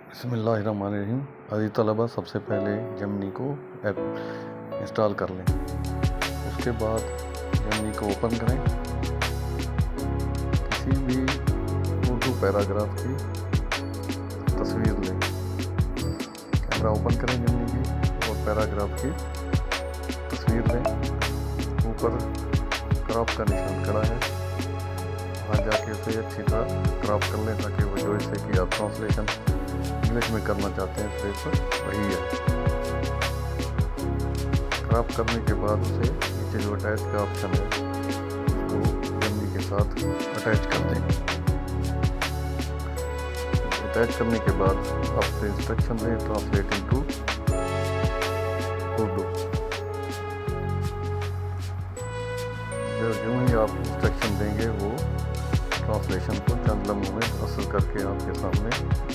बिस्मिल्लाहिर्रहमानिर्रहीम। अज़ीज़ तलबा, सबसे पहले जेमिनी को ऐप इंस्टॉल कर लें। उसके बाद जेमिनी को ओपन करें। किसी भी उर्दू पैराग्राफ की तस्वीर लें। कैमरा ओपन करें जेमिनी की और पैराग्राफ की तस्वीर लें। ऊपर क्रॉप का निशान खड़ा है, वहाँ जाके उसे अच्छी तरह क्रॉप कर लें ताकि वो जो इससे कि आप ट्रांसलेशन इंग्लिश में करना चाहते हैं सिर्फ वही है। क्रॉप करने के बाद उसे नीचे जो अटैच का ऑप्शन है उसको जेमिनी के साथ अटैच कर दें। अटैच करने के बाद आपसे इंस्ट्रक्शन दें ट्रांसलेटिंग टू उर्दू। जो ही आप इंस्ट्रक्शन देंगे वो ट्रांसलेशन को चंद लम्हों में असर करके आपके सामने